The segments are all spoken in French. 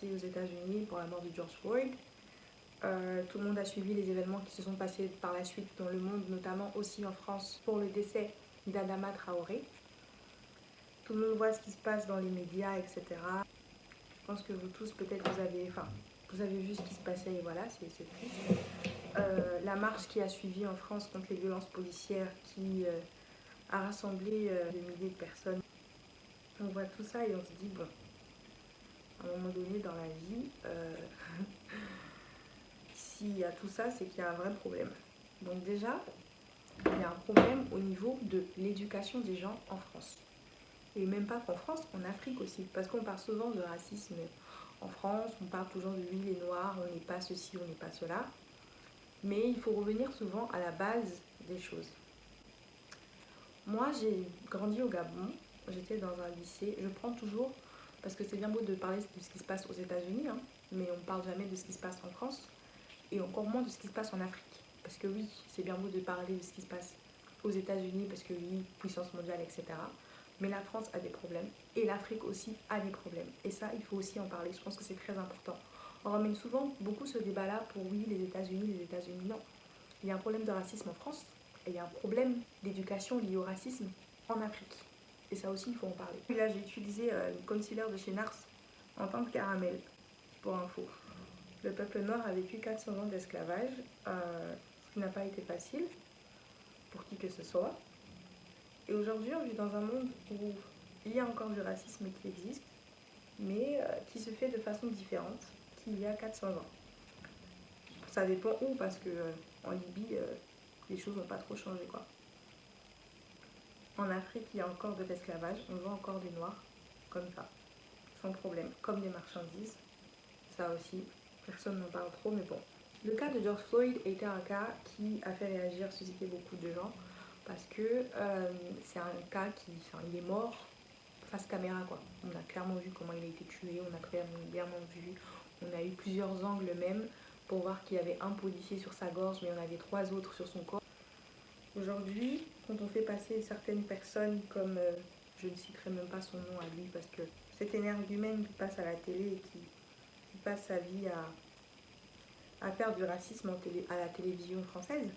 passé aux États-Unis pour la mort de George Floyd. Tout le monde a suivi les événements qui se sont passés par la suite dans le monde, notamment aussi en France pour le décès d'Adama Traoré. Tout le monde voit ce qui se passe dans les médias, etc. Je pense que vous tous, peut-être, vous avez vu ce qui se passait et voilà, c'est triste. La marche qui a suivi en France contre les violences policières qui a rassemblé des milliers de personnes. On voit tout ça et on se dit, bon, à un moment donné dans la vie, s'il y a tout ça, c'est qu'il y a un vrai problème. Donc déjà, il y a un problème au niveau de l'éducation des gens en France. Et même pas qu'en France, en Afrique aussi. Parce qu'on parle souvent de racisme en France, on parle toujours de oui, les Noirs, on n'est pas ceci, on n'est pas cela. Mais il faut revenir souvent à la base des choses. Moi, j'ai grandi au Gabon, j'étais dans un lycée, je prends toujours, parce que c'est bien beau de parler de ce qui se passe aux États-Unis, hein, mais on ne parle jamais de ce qui se passe en France, et encore moins de ce qui se passe en Afrique. Parce que oui, c'est bien beau de parler de ce qui se passe aux États-Unis, parce que oui, puissance mondiale, etc. Mais la France a des problèmes, et l'Afrique aussi a des problèmes. Et ça, il faut aussi en parler, je pense que c'est très important. On ramène souvent beaucoup ce débat-là pour oui, les États-Unis, non. Il y a un problème de racisme en France, et il y a un problème d'éducation lié au racisme en Afrique. Et ça aussi, il faut en parler. Et là, j'ai utilisé une concealer de chez Nars en tant que caramel, pour info. Le peuple noir a vécu 400 ans d'esclavage, ce qui n'a pas été facile pour qui que ce soit. Et aujourd'hui, on vit dans un monde où il y a encore du racisme qui existe, mais qui se fait de façon différente qu'il y a 400 ans. Ça dépend où, parce que en Libye, les choses n'ont pas trop changé, quoi. En Afrique, il y a encore de l'esclavage, on voit encore des noirs comme ça, sans problème, comme des marchandises. Ça aussi, personne n'en parle trop, mais bon. Le cas de George Floyd était un cas qui a fait réagir, susciter beaucoup de gens, parce que c'est un cas il est mort face caméra, quoi. On a clairement vu comment il a été tué, on a clairement vu, on a eu plusieurs angles même pour voir qu'il y avait un policier sur sa gorge, mais il y en avait 3 autres sur son corps. Aujourd'hui, quand on fait passer certaines personnes comme, je ne citerai même pas son nom à lui, parce que cet énergumène qui passe à la télé et qui passe sa vie à faire du racisme à la télévision française,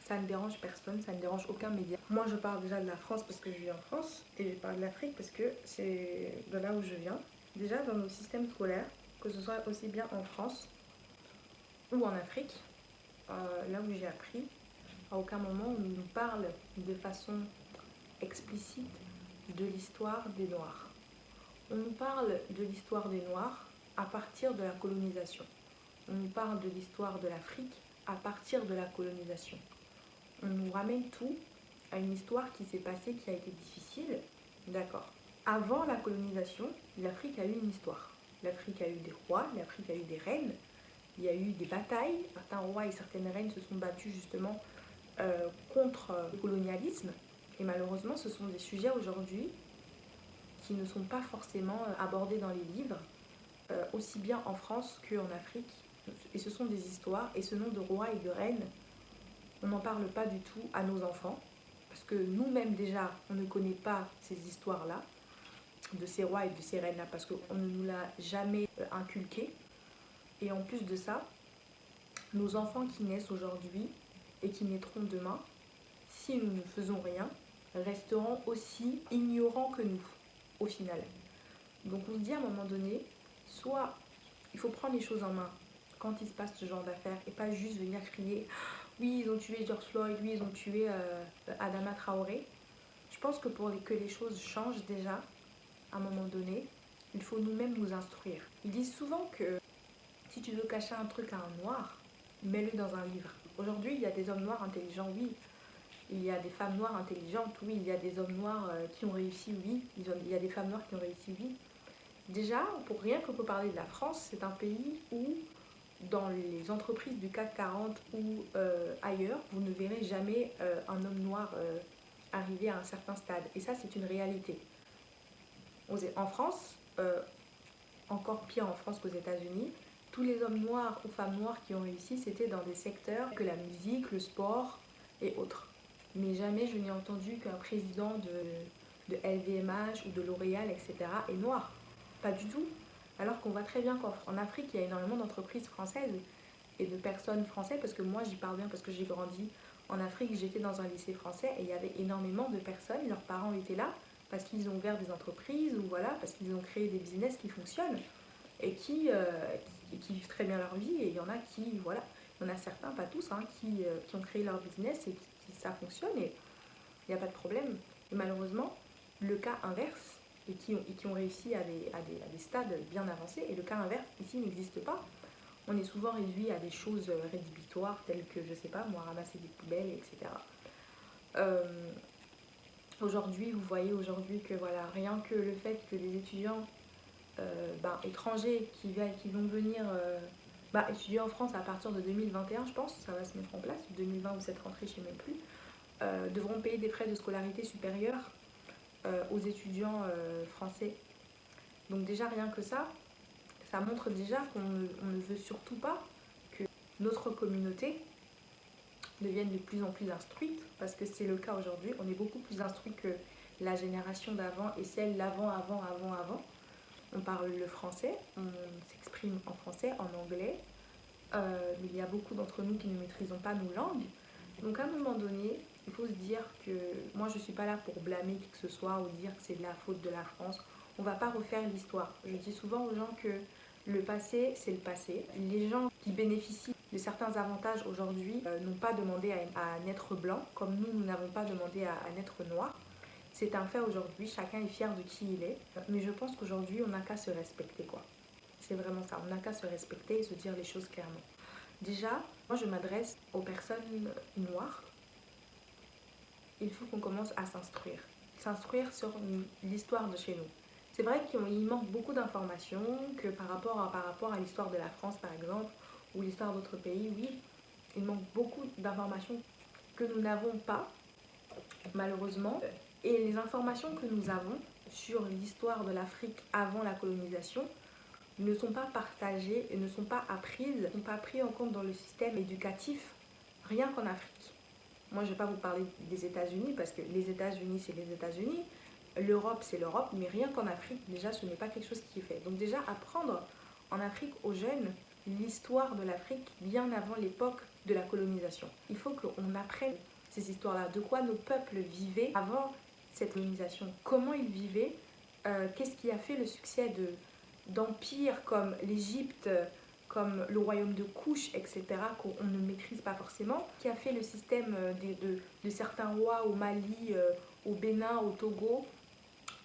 ça ne dérange personne, ça ne dérange aucun média. Moi, je parle déjà de la France parce que je vis en France, et je parle de l'Afrique parce que c'est de là où je viens. Déjà, dans nos systèmes scolaires, que ce soit aussi bien en France ou en Afrique, là où j'ai appris, à aucun moment on nous parle de façon explicite de l'histoire des Noirs. On nous parle de l'histoire des Noirs à partir de la colonisation. On nous parle de l'histoire de l'Afrique à partir de la colonisation. On nous ramène tout à une histoire qui s'est passée, qui a été difficile, d'accord. Avant la colonisation, l'Afrique a eu une histoire. L'Afrique a eu des rois, l'Afrique a eu des reines, il y a eu des batailles. Certains rois et certaines reines se sont battus justement contre le colonialisme. Et malheureusement, ce sont des sujets aujourd'hui qui ne sont pas forcément abordés dans les livres, aussi bien en France qu'en Afrique. Et ce sont des histoires, et ce nom de roi et de reine, on n'en parle pas du tout à nos enfants, parce que nous-mêmes déjà, on ne connaît pas ces histoires-là, de ces rois et de ces reines-là, parce qu'on ne nous l'a jamais inculqué. Et en plus de ça, nos enfants qui naissent aujourd'hui et qui naîtront demain, si nous ne faisons rien, resteront aussi ignorants que nous, au final. Donc on se dit à un moment donné, soit il faut prendre les choses en main quand il se passe ce genre d'affaires et pas juste venir crier « Oui, ils ont tué George Floyd, oui, ils ont tué Adama Traoré ». Je pense que pour que les choses changent déjà, à un moment donné, il faut nous-mêmes nous instruire. Ils disent souvent que si tu veux cacher un truc à un noir, mets-le dans un livre. Aujourd'hui, il y a des hommes noirs intelligents, oui. Il y a des femmes noires intelligentes, oui. Il y a des hommes noirs qui ont réussi, oui. Il y a des femmes noires qui ont réussi, oui. Déjà, pour rien que pour parler de la France, c'est un pays où, dans les entreprises du CAC 40 ou ailleurs, vous ne verrez jamais un homme noir arriver à un certain stade. Et ça, c'est une réalité. En France, encore pire en France qu'aux États-Unis, tous les hommes noirs ou femmes noires qui ont réussi, c'était dans des secteurs que la musique, le sport et autres. Mais jamais je n'ai entendu qu'un président de LVMH ou de L'Oréal, etc. est noir. Pas du tout. Alors qu'on voit très bien qu'en Afrique, il y a énormément d'entreprises françaises et de personnes françaises, parce que moi j'y parle bien parce que j'ai grandi en Afrique, j'étais dans un lycée français et il y avait énormément de personnes, leurs parents étaient là parce qu'ils ont ouvert des entreprises ou voilà, parce qu'ils ont créé des business qui fonctionnent et qui vivent très bien leur vie. Et il y en a qui, voilà, il y en a certains, pas tous, hein, qui ont créé leur business et ça fonctionne et il n'y a pas de problème. Et malheureusement, le cas inverse, et qui ont réussi à des stades bien avancés, et le cas inverse ici n'existe pas. On est souvent réduit à des choses rédhibitoires telles que, je sais pas, moi, ramasser des poubelles, etc. Euh, Aujourd'hui, vous voyez aujourd'hui que voilà, rien que le fait que les étudiants étrangers qui vont venir étudier en France à partir de 2021, je pense, ça va se mettre en place, 2020 ou cette rentrée, je ne sais même plus, devront payer des frais de scolarité supérieurs aux étudiants français. Donc déjà, rien que ça montre déjà qu'on ne veut surtout pas que notre communauté devienne de plus en plus instruite, parce que c'est le cas aujourd'hui. On est beaucoup plus instruit que la génération d'avant et celle d'avant. On parle le français, on s'exprime en français, en anglais. Il y a beaucoup d'entre nous qui ne maîtrisons pas nos langues. Donc à un moment donné, il faut se dire que moi je ne suis pas là pour blâmer qui que ce soit ou dire que c'est de la faute de la France. On ne va pas refaire l'histoire. Je dis souvent aux gens que le passé, c'est le passé. Les gens qui bénéficient de certains avantages aujourd'hui n'ont pas demandé à naître blanc, comme nous n'avons pas demandé à naître noir. C'est un fait aujourd'hui, chacun est fier de qui il est. Mais je pense qu'aujourd'hui, on n'a qu'à se respecter, quoi. C'est vraiment ça, on n'a qu'à se respecter et se dire les choses clairement. Déjà, moi je m'adresse aux personnes noires. Il faut qu'on commence à s'instruire sur l'histoire de chez nous. C'est vrai qu'il manque beaucoup d'informations, que par rapport à l'histoire de la France par exemple, ou l'histoire d'autres pays, oui, il manque beaucoup d'informations que nous n'avons pas, malheureusement. Et les informations que nous avons sur l'histoire de l'Afrique avant la colonisation ne sont pas partagées et ne sont pas apprises, ne sont pas prises en compte dans le système éducatif, rien qu'en Afrique. Moi, je ne vais pas vous parler des États-Unis parce que les États-Unis, c'est les États-Unis. L'Europe, c'est l'Europe, mais rien qu'en Afrique, déjà, ce n'est pas quelque chose qui est fait. Donc déjà, apprendre en Afrique aux jeunes l'histoire de l'Afrique bien avant l'époque de la colonisation. Il faut qu'on apprenne ces histoires-là, de quoi nos peuples vivaient avant cette colonisation, comment ils vivaient, qu'est-ce qui a fait le succès d'empires comme l'Égypte, comme le royaume de Couche, etc., qu'on ne maîtrise pas forcément, qui a fait le système de certains rois au Mali, au Bénin, au Togo,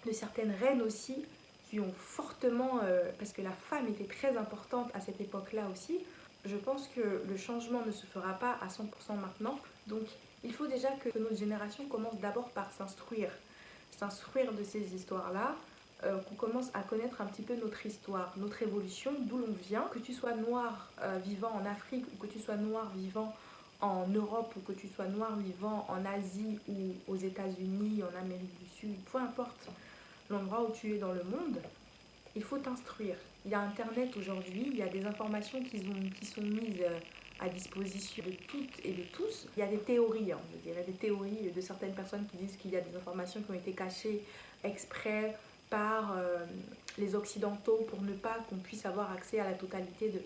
de certaines reines aussi, qui ont fortement, parce que la femme était très importante à cette époque-là aussi, je pense que le changement ne se fera pas à 100% maintenant. Donc il faut déjà que notre génération commence d'abord par s'instruire de ces histoires-là, qu'on commence à connaître un petit peu notre histoire, notre évolution, d'où l'on vient. Que tu sois noir vivant en Afrique ou que tu sois noir vivant en Europe ou que tu sois noir vivant en Asie ou aux États-Unis, en Amérique du Sud, peu importe l'endroit où tu es dans le monde, il faut t'instruire. Il y a Internet aujourd'hui, il y a des informations qui sont mises à disposition de toutes et de tous. Il y a des théories, hein, je dirais des théories de certaines personnes qui disent qu'il y a des informations qui ont été cachées exprès par les Occidentaux pour ne pas qu'on puisse avoir accès à la totalité de...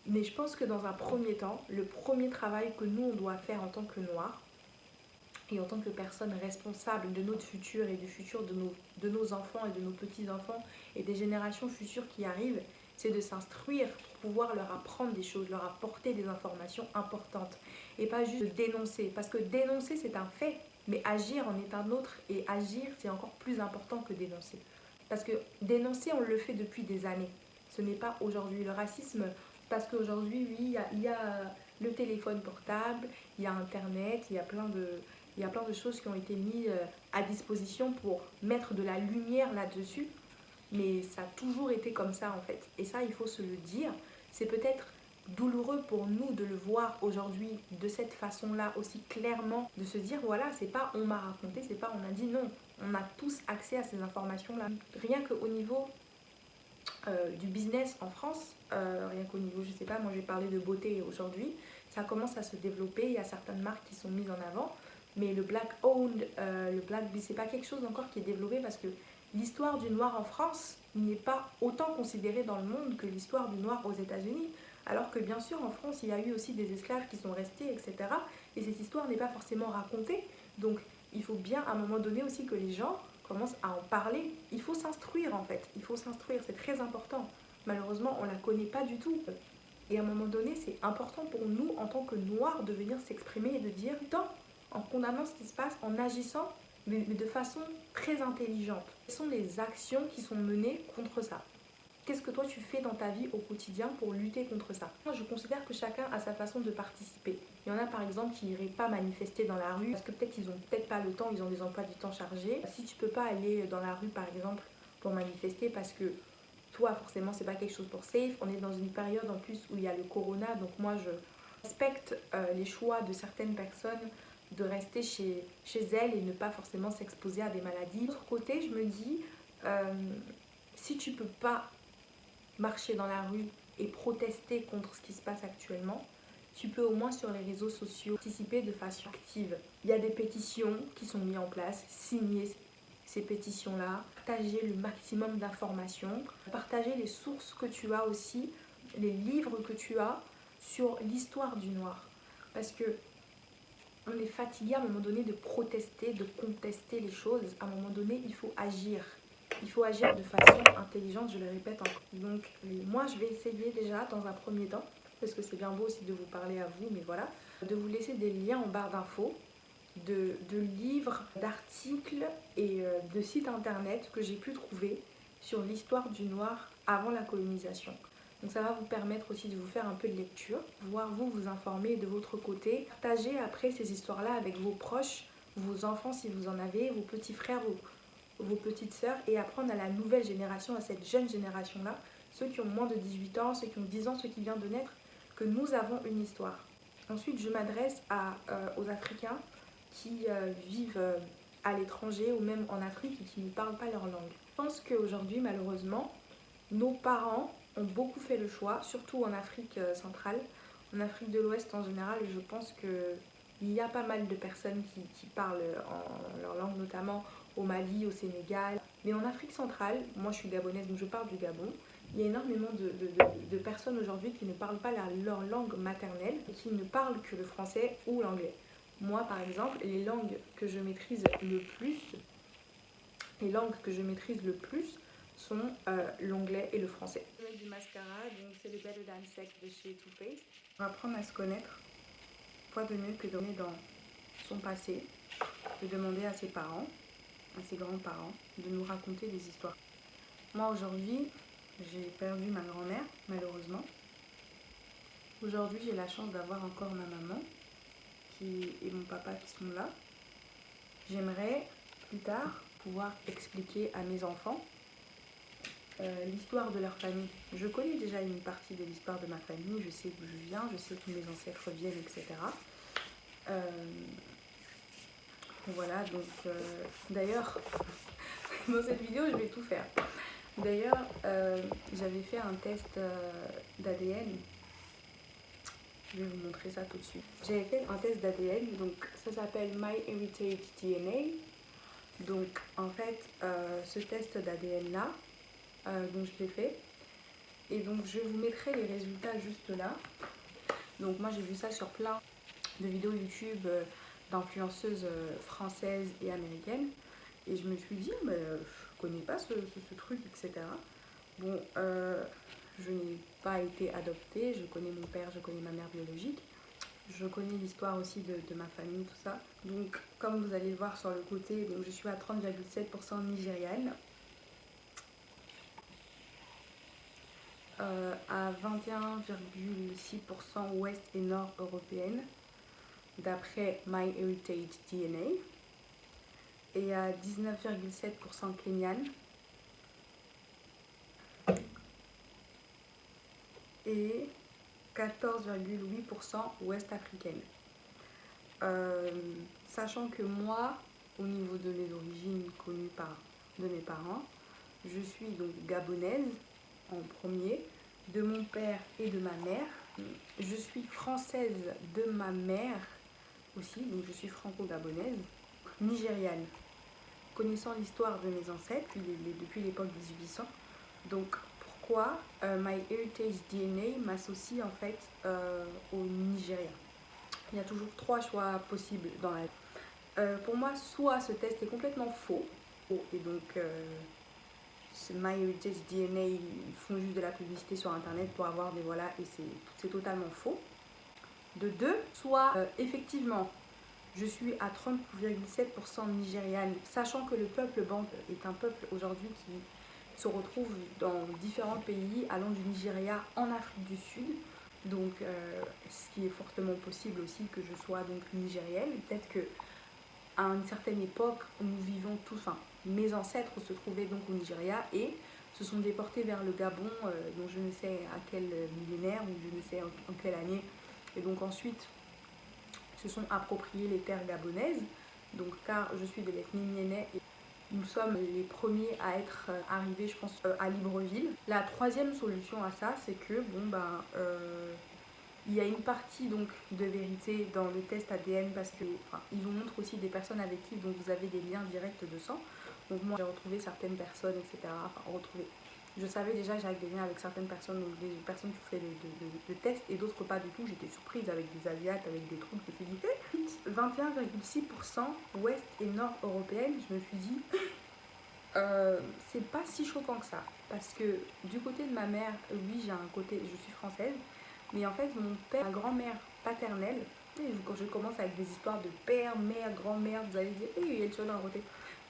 Mais je pense que dans un premier temps, le premier travail que nous, on doit faire en tant que Noirs, et en tant que personne responsable de notre futur et du futur de nos enfants et de nos petits-enfants et des générations futures qui arrivent, c'est de s'instruire pour pouvoir leur apprendre des choses, leur apporter des informations importantes et pas juste de dénoncer. Parce que dénoncer, c'est un fait, mais agir en est un autre et agir, c'est encore plus important que dénoncer. Parce que dénoncer, on le fait depuis des années. Ce n'est pas aujourd'hui. Le racisme, parce qu'aujourd'hui, oui, il y a le téléphone portable, il y a Internet, il y a plein de choses qui ont été mises à disposition pour mettre de la lumière là-dessus. Mais ça a toujours été comme ça en fait. Et ça, il faut se le dire. C'est peut-être douloureux pour nous de le voir aujourd'hui de cette façon-là, aussi clairement, de se dire voilà, c'est pas on m'a raconté, c'est pas on a dit, non. On a tous accès à ces informations-là. Rien qu'au niveau du business en France, rien qu'au niveau, je sais pas, moi j'ai parlé de beauté aujourd'hui, ça commence à se développer, il y a certaines marques qui sont mises en avant, mais le black owned, le black, c'est pas quelque chose encore qui est développé parce que l'histoire du noir en France n'est pas autant considérée dans le monde que l'histoire du noir aux États-Unis. Alors que bien sûr, en France, il y a eu aussi des esclaves qui sont restés, etc. Et cette histoire n'est pas forcément racontée. Donc, il faut bien, à un moment donné aussi, que les gens commencent à en parler. Il faut s'instruire, en fait. Il faut s'instruire, c'est très important. Malheureusement, on ne la connaît pas du tout. Et à un moment donné, c'est important pour nous, en tant que Noirs, de venir s'exprimer et de dire, tant en condamnant ce qui se passe, en agissant, mais de façon très intelligente. Quelles sont les actions qui sont menées contre ça? Qu'est-ce que toi tu fais dans ta vie au quotidien pour lutter contre ça? Moi, je considère que chacun a sa façon de participer. Il y en a par exemple qui n'iraient pas manifester dans la rue parce que peut-être ils n'ont peut-être pas le temps, ils ont des emplois du temps chargés. Si tu peux pas aller dans la rue par exemple pour manifester parce que toi forcément c'est pas quelque chose pour safe, on est dans une période en plus où il y a le corona, donc moi je respecte les choix de certaines personnes de rester chez elles et ne pas forcément s'exposer à des maladies. De l'autre côté, je me dis, si tu peux pas marcher dans la rue et protester contre ce qui se passe actuellement, tu peux au moins sur les réseaux sociaux participer de façon active. Il y a des pétitions qui sont mises en place, signer ces pétitions-là, partager le maximum d'informations, partager les sources que tu as aussi, les livres que tu as sur l'histoire du noir. Parce que on est fatigué à un moment donné de protester, de contester les choses. À un moment donné, il faut agir. Il faut agir de façon intelligente, je le répète encore. Donc, moi, je vais essayer déjà, dans un premier temps, parce que c'est bien beau aussi de vous parler à vous, mais voilà, de vous laisser des liens en barre d'infos, de livres, d'articles et de sites internet que j'ai pu trouver sur l'histoire du noir avant la colonisation. Donc ça va vous permettre aussi de vous faire un peu de lecture, voir vous informer de votre côté, partager après ces histoires-là avec vos proches, vos enfants si vous en avez, vos petits frères, vos petites sœurs, et apprendre à la nouvelle génération, à cette jeune génération-là, ceux qui ont moins de 18 ans, ceux qui ont 10 ans, ceux qui viennent de naître, que nous avons une histoire. Ensuite, je m'adresse aux Africains qui vivent à l'étranger ou même en Afrique et qui ne parlent pas leur langue. Je pense qu'aujourd'hui, malheureusement, nos parents ont beaucoup fait le choix, surtout en Afrique centrale, en Afrique de l'Ouest en général, et je pense qu'il y a pas mal de personnes qui parlent en leur langue, notamment au Mali, au Sénégal. Mais en Afrique centrale, moi je suis gabonaise, donc je parle du Gabon, il y a énormément de personnes aujourd'hui qui ne parlent pas leur langue maternelle et qui ne parlent que le français ou l'anglais. Moi, par exemple, les langues que je maîtrise le plus sont l'anglais et le français. Je vais mettre du mascara, donc c'est le Better Than Sex de chez Too Faced. Pour apprendre à se connaître, quoi de mieux que de regarder dans son passé, de demander à ses parents, à ses grands-parents, de nous raconter des histoires. Moi, aujourd'hui, j'ai perdu ma grand-mère, malheureusement. Aujourd'hui, j'ai la chance d'avoir encore ma maman et mon papa qui sont là. J'aimerais plus tard pouvoir expliquer à mes enfants l'histoire de leur famille. Je connais déjà une partie de l'histoire de ma famille, je sais d'où je viens, je sais d'où mes ancêtres viennent, etc. Voilà, donc d'ailleurs, dans cette vidéo, je vais tout faire. D'ailleurs, j'avais fait un test d'ADN. Je vais vous montrer ça tout de suite. J'avais fait un test d'ADN, donc ça s'appelle MyHeritage DNA. Donc en fait, ce test d'ADN là, donc je l'ai fait. Et donc je vous mettrai les résultats juste là. Donc moi j'ai vu ça sur plein de vidéos YouTube d'influenceuses françaises et américaines. Et je me suis dit, mais je connais pas ce truc, etc. Bon, je n'ai pas été adoptée, je connais mon père, je connais ma mère biologique. Je connais l'histoire aussi de ma famille, tout ça. Donc, comme vous allez le voir sur le côté, donc je suis à 30,7% nigériane, à 21,6% ouest et nord européenne, d'après MyHeritage DNA, et à 19,7% kenyane, et 14,8% ouest africaine. Sachant que moi, au niveau de mes origines connues de mes parents, je suis donc gabonaise en premier, de mon père et de ma mère. Je suis française de ma mère aussi, donc je suis franco-gabonaise, nigériane. connaissant l'histoire de mes ancêtres depuis l'époque des 1800, donc pourquoi MyHeritage DNA m'associe en fait au Nigeria. Il y a toujours 3 choix possibles dans la vie. Pour moi, soit ce test est complètement faux, et donc MyHeritage DNA, ils font juste de la publicité sur internet pour avoir des voilà, et c'est totalement faux. De 2, soit effectivement je suis à 30,7% nigériane, sachant que le peuple bantu est un peuple aujourd'hui qui se retrouve dans différents pays, allant du Nigeria en Afrique du Sud. Donc, ce qui est fortement possible aussi que je sois donc nigérienne. Peut-être que à une certaine époque, nous vivons tous, enfin, mes ancêtres se trouvaient donc au Nigeria et se sont déportés vers le Gabon, dont je ne sais à quel millénaire ou je ne sais en quelle année. Et donc ensuite, se sont appropriés les terres gabonaises. Donc, car je suis de l'ethnie Mienais et nous sommes les premiers à être arrivés, je pense, à Libreville. La troisième solution à ça, c'est que, il y a une partie donc de vérité dans le test ADN parce que ils vous montrent aussi des personnes avec qui donc, vous avez des liens directs de sang. Donc moi j'ai retrouvé certaines personnes, etc. Je savais déjà que j'avais des liens avec certaines personnes, donc des personnes qui font le test et d'autres pas du tout. J'étais surprise avec des Asiates, avec des trucs que je me suis dit 21,6% ouest et nord européenne. Je me suis dit c'est pas si choquant que ça parce que du côté de ma mère, oui j'ai un côté, je suis française, mais en fait mon père, ma grand-mère paternelle, et quand je commence avec des histoires de père, mère, grand-mère, vous allez dire il y a le chien à côté.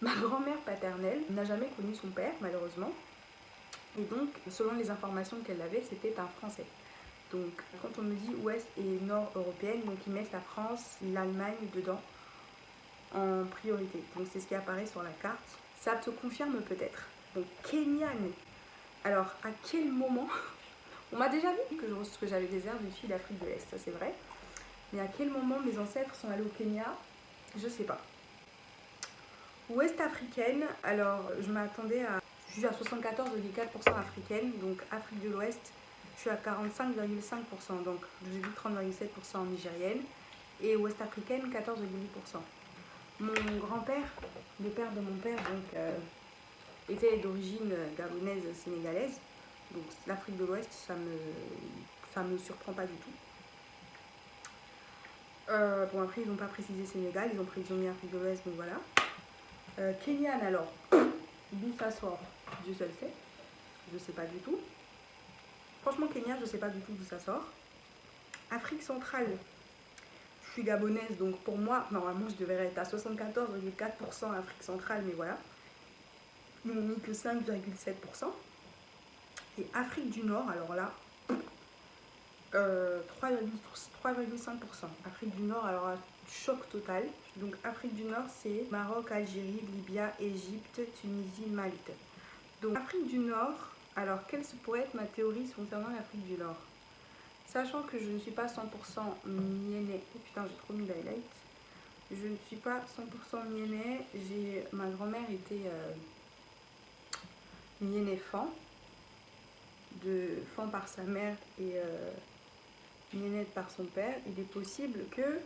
Ma grand-mère paternelle n'a jamais connu son père malheureusement, et donc selon les informations qu'elle avait, c'était un français. Donc quand on me dit ouest et nord européenne, donc ils mettent la France, l'Allemagne dedans en priorité. Donc c'est ce qui apparaît sur la carte. Ça te confirme peut-être. Donc Kenyane. Alors à quel moment on m'a déjà dit que j'avais des airs de fille d'Afrique de l'Est, ça c'est vrai. Mais à quel moment mes ancêtres sont allés au Kenya, je sais pas. Ouest africaine, alors je m'attendais à... Je suis à 74,4% africaine, donc Afrique de l'Ouest, je suis à 45,5%, donc je dis 30,7% nigérienne, et ouest africaine, 14,8%. Mon grand-père, le père de mon père, donc, était d'origine gabonaise sénégalaise, donc l'Afrique de l'Ouest, ça me surprend pas du tout. Bon après ils n'ont pas précisé Sénégal, ils ont mis Afrique de l'Ouest, donc voilà. Kenyan alors, d'où ça sort, Dieu seul sait, je sais pas du tout. Franchement Kenya, je sais pas du tout d'où ça sort. Afrique centrale, je suis gabonaise, donc pour moi, normalement je devrais être à 74,4% Afrique centrale, mais voilà. Ils n'ont mis que 5,7%. Et Afrique du Nord, alors là, 3,5%. Afrique du Nord, alors choc total. Donc Afrique du Nord, c'est Maroc, Algérie, Libye, Égypte, Tunisie, Malte. Donc Afrique du Nord, alors quelle pourrait être ma théorie concernant l'Afrique du Nord? Sachant que je ne suis pas 100% mienais. Oh putain, j'ai trop mis d'highlight. Je ne suis pas 100% mienais. Ma grand-mère était mienais fan, de fan par sa mère et miennette par son père. Il est possible que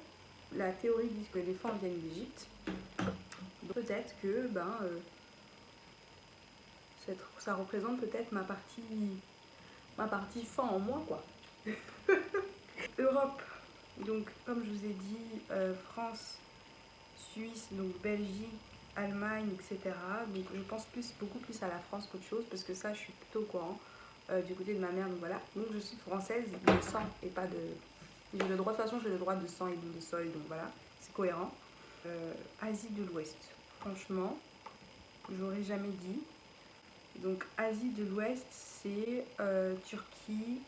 la théorie dise que les fans viennent d'Égypte. Peut-être que ça représente peut-être ma partie fan en moi, quoi. Europe, donc comme je vous ai dit, France, Suisse, donc Belgique, Allemagne, etc. Donc je pense beaucoup plus à la France qu'autre chose parce que ça je suis plutôt au courant du côté de ma mère, donc voilà. Donc je suis française de sang et pas de... J'ai le droit, de toute façon j'ai le droit de sang et de sol, donc voilà, c'est cohérent. Asie de l'Ouest, franchement, j'aurais jamais dit. Donc Asie de l'Ouest, c'est Turquie,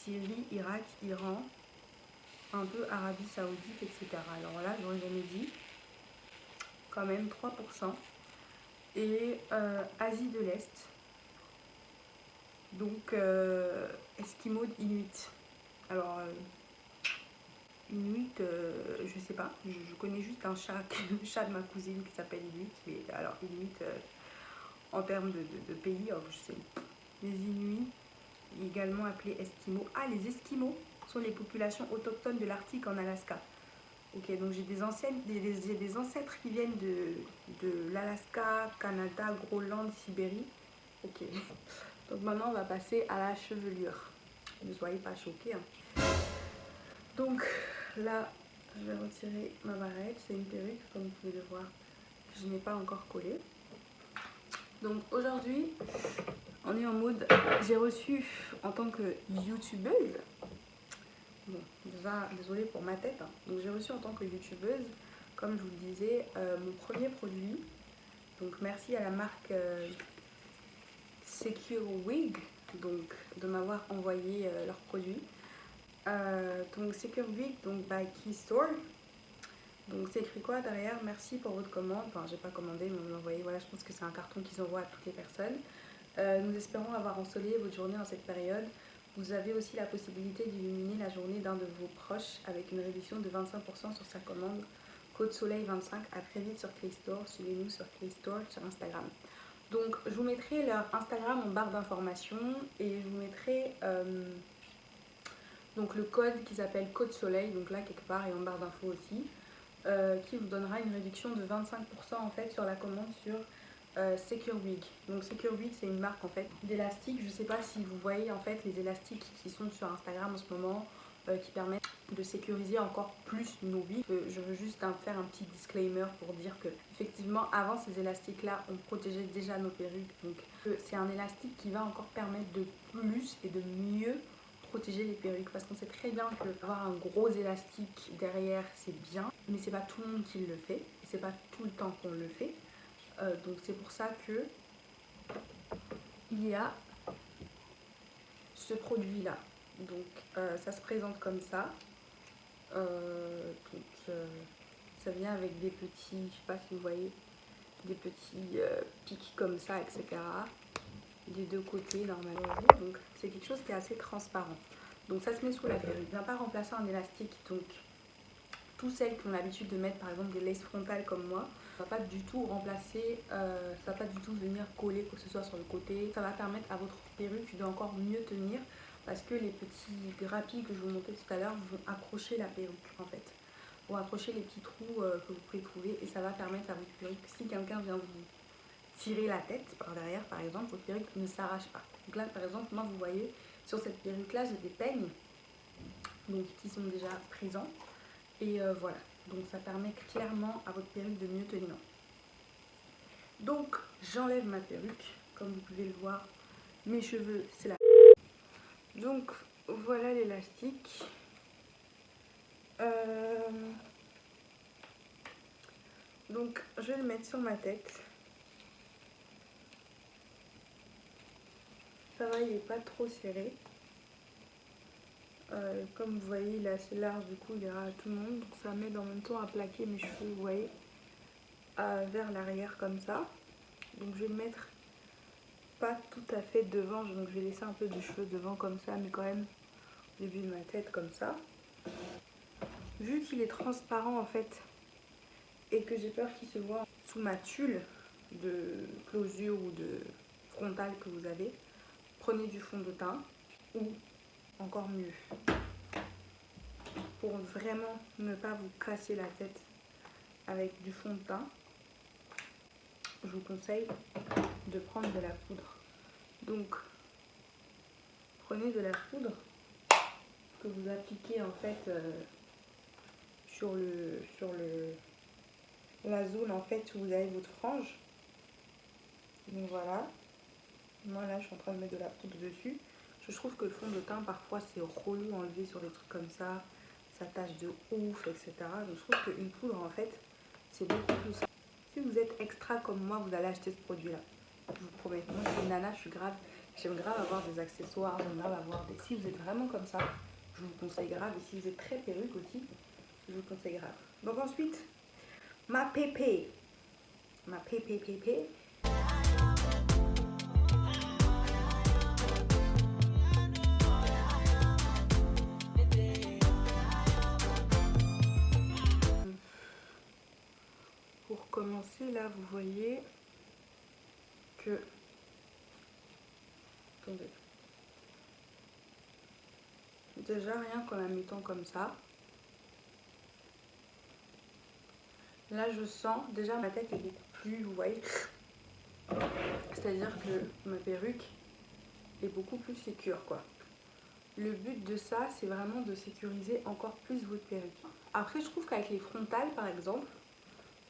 Syrie, Irak, Iran, un peu Arabie Saoudite, etc. Alors là, j'aurais jamais dit. Quand même 3%. Et Asie de l'Est. Donc Esquimaux, Inuit. Alors Inuit, je sais pas. Je connais juste un chat, le chat de ma cousine qui s'appelle Inuit. Mais alors Inuit, en termes de pays, je sais. Les Inuits, également appelés Esquimaux. Ah, les Esquimaux sont les populations autochtones de l'Arctique en Alaska. Ok, donc j'ai des ancêtres qui viennent de l'Alaska, Canada, Groenland, Sibérie. Ok, donc maintenant on va passer à la chevelure. Ne soyez pas choqués, hein. Donc là, je vais retirer ma barrette. C'est une perruque, comme vous pouvez le voir, que je n'ai pas encore collée. Donc aujourd'hui, on est en mode, j'ai reçu en tant que youtubeuse, bon, déjà, désolée pour ma tête, hein. Donc j'ai reçu en tant que youtubeuse, comme je vous le disais, mon premier produit. Donc merci à la marque Secure Wig, donc de m'avoir envoyé leurs produits. Donc Secure Wig, donc by Keystore. Donc c'est écrit quoi derrière? Merci pour votre commande. Enfin, j'ai pas commandé, mais on m'a envoyé. Voilà, je pense que c'est un carton qu'ils envoient à toutes les personnes. Nous espérons avoir ensoleillé votre journée en cette période. Vous avez aussi la possibilité d'illuminer la journée d'un de vos proches avec une réduction de 25% sur sa commande. Code Soleil 25. À très vite sur Keystore. Suivez-nous sur Keystore sur Instagram. Donc je vous mettrai leur Instagram en barre d'informations et je vous mettrai donc le code qui s'appelle Code Soleil, donc là quelque part et en barre d'infos aussi, qui vous donnera une réduction de 25% en fait sur la commande sur Secure Wig. Donc Secure Wig, c'est une marque en fait d'élastiques. Je ne sais pas si vous voyez en fait les élastiques qui sont sur Instagram en ce moment, qui permettent de sécuriser encore plus nos wigs. Je veux juste faire un petit disclaimer pour dire que effectivement avant ces élastiques là on protégeait déjà nos perruques, donc c'est un élastique qui va encore permettre de plus et de mieux protéger les perruques, parce qu'on sait très bien que avoir un gros élastique derrière c'est bien, mais c'est pas tout le monde qui le fait et c'est pas tout le temps qu'on le fait. Donc c'est pour ça que il y a ce produit là. Donc ça se présente comme ça. Ça vient avec des petits, je sais pas si vous voyez, des petits pics comme ça, etc. Des deux côtés normalement. Donc c'est quelque chose qui est assez transparent. Donc ça se met sous la perruque. Il ne vient pas remplacer un élastique. Donc toutes celles qui ont l'habitude de mettre par exemple des laces frontales comme moi, ça va pas du tout remplacer, ça va pas du tout venir coller quoi que ce soit sur le côté. Ça va permettre à votre perruque de encore mieux tenir, parce que les petits grappis que je vous montrais tout à l'heure vont accrocher la perruque en fait. Vont accrocher les petits trous que vous pouvez trouver, et ça va permettre à votre perruque, si quelqu'un vient vous tirer la tête par derrière par exemple, votre perruque ne s'arrache pas. Donc là par exemple, moi vous voyez sur cette perruque là j'ai des peignes donc, qui sont déjà présents. Et voilà, donc ça permet clairement à votre perruque de mieux tenir. Donc j'enlève ma perruque, comme vous pouvez le voir, mes cheveux c'est la... Donc voilà l'élastique. Donc je vais le mettre sur ma tête. Ça va, il n'est pas trop serré. Comme vous voyez, il est assez large, du coup il ira à tout le monde. Donc ça m'aide en même temps à plaquer mes cheveux, vous voyez, vers l'arrière comme ça. Donc je vais le mettre pas tout à fait devant, donc je vais laisser un peu de cheveux devant comme ça, mais quand même au début de ma tête comme ça. Vu qu'il est transparent en fait, et que j'ai peur qu'il se voit sous ma tulle de closure ou de frontale que vous avez, prenez du fond de teint, ou encore mieux, pour vraiment ne pas vous casser la tête avec du fond de teint, je vous conseille de prendre de la poudre. Donc prenez de la poudre que vous appliquez en fait sur la zone en fait où vous avez votre frange. Donc voilà, moi là je suis en train de mettre de la poudre dessus. Je trouve que le fond de teint parfois c'est relou à enlever sur des trucs comme ça tâche de ouf, etc. Donc je trouve qu'une poudre en fait c'est beaucoup plus simple. Si vous êtes extra comme moi, vous allez acheter ce produit là, je vous promets. Moi je suis une nana, j'aime grave avoir des accessoires, j'aime grave avoir des... Si vous êtes vraiment comme ça, je vous conseille grave. Et si vous êtes très perruque aussi, je vous conseille grave. Donc ensuite, ma pépé. Ma pépé. Pour commencer, là, vous voyez que... Attendez. Déjà, rien qu'en la mettant comme ça, Là je sens, déjà ma tête est beaucoup plus, vous voyez, c'est-à-dire que ma perruque est beaucoup plus sécure quoi. Le but de ça, c'est vraiment de sécuriser encore plus votre perruque. Après, je trouve qu'avec les frontales, par exemple,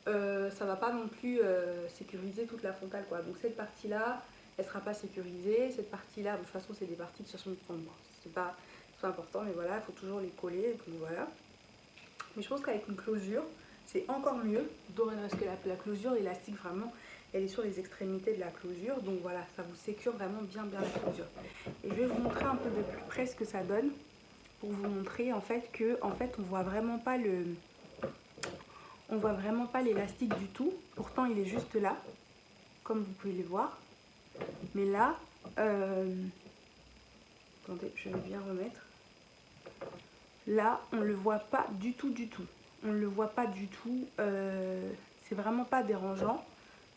ça va pas non plus sécuriser toute la frontale, quoi. Donc cette partie-là, elle sera pas sécurisée. Cette partie-là, de toute façon, c'est des parties qui cherchent une forme. C'est pas important, mais voilà, il faut toujours les coller. Donc voilà. Mais je pense qu'avec une closure, c'est encore mieux. Parce que la closure, l'élastique, vraiment, elle est sur les extrémités de la closure. Donc voilà, ça vous sécure vraiment bien la closure. Et je vais vous montrer un peu de plus près ce que ça donne. Pour vous montrer en fait que on voit vraiment pas l'élastique du tout. Pourtant il est juste là, comme vous pouvez le voir. Mais là, attendez, je vais bien remettre. Là, on le voit pas du tout. On le voit pas du tout. C'est vraiment pas dérangeant.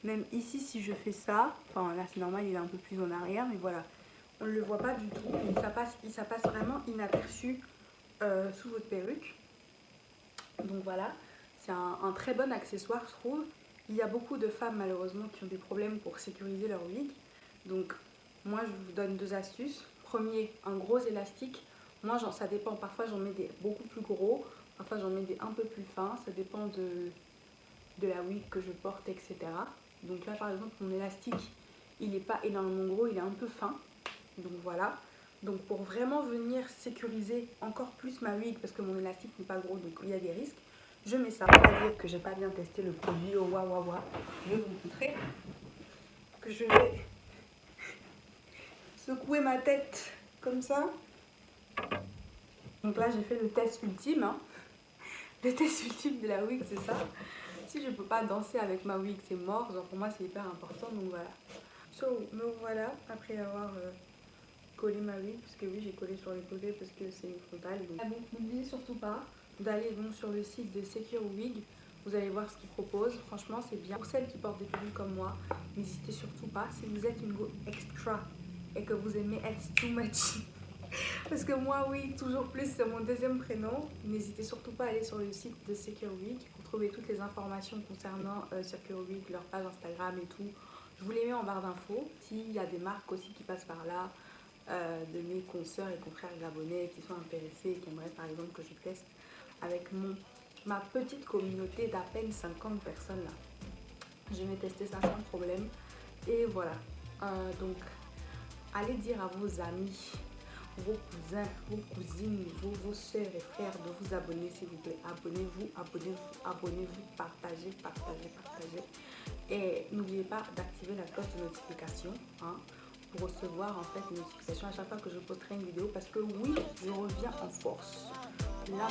Même ici, si je fais ça, enfin là c'est normal, il est un peu plus en arrière, mais voilà, on ne le voit pas du tout. Ça passe vraiment inaperçu sous votre perruque. Donc voilà, c'est un très bon accessoire, je trouve. Il y a beaucoup de femmes malheureusement qui ont des problèmes pour sécuriser leur wig. Donc moi je vous donne 2 astuces. Premier, un gros élastique. Moi ça dépend, parfois j'en mets des beaucoup plus gros, parfois j'en mets des un peu plus fins, ça dépend de la wig que je porte, etc. Donc là par exemple mon élastique il n'est pas énormément gros, il est un peu fin. Donc voilà. Donc pour vraiment venir sécuriser encore plus ma wig, parce que mon élastique n'est pas gros, donc il y a des risques, je mets ça. C'est-à-dire que j'ai pas bien testé le produit au Wawawa. Je vais vous montrer que je vais secouer ma tête comme ça. Donc là j'ai fait le test ultime. Hein. Le test ultime de la wig, c'est ça. Si je peux pas danser avec ma wig, c'est mort. Genre pour moi c'est hyper important, donc voilà. Me voilà après avoir coller ma wig, parce que oui j'ai collé sur les côtés parce que c'est une frontale. Donc n'oubliez surtout pas d'aller donc sur le site de Secure Wig, vous allez voir ce qu'ils proposent, franchement c'est bien. Pour celles qui portent des perruques comme moi, n'hésitez surtout pas, si vous êtes une go extra et que vous aimez être too much, parce que moi oui, toujours plus c'est mon deuxième prénom, n'hésitez surtout pas à aller sur le site de Secure Wig pour trouver toutes les informations concernant Secure Wig, leur page Instagram et tout. Je vous les mets en barre d'infos. S'il y a des marques aussi qui passent par là, de mes consoeurs et confrères abonnés qui sont intéressés et qui aimeraient par exemple que je teste avec ma petite communauté d'à peine 50 personnes là. Je vais tester ça sans problème. Et voilà. Donc, allez dire à vos amis, vos cousins, vos cousines, vos soeurs et frères de vous abonner s'il vous plaît. Abonnez-vous, partagez. Et n'oubliez pas d'activer la cloche de notification hein, pour recevoir en fait une notification à chaque fois que je posterai une vidéo parce que oui, je reviens en force. Là,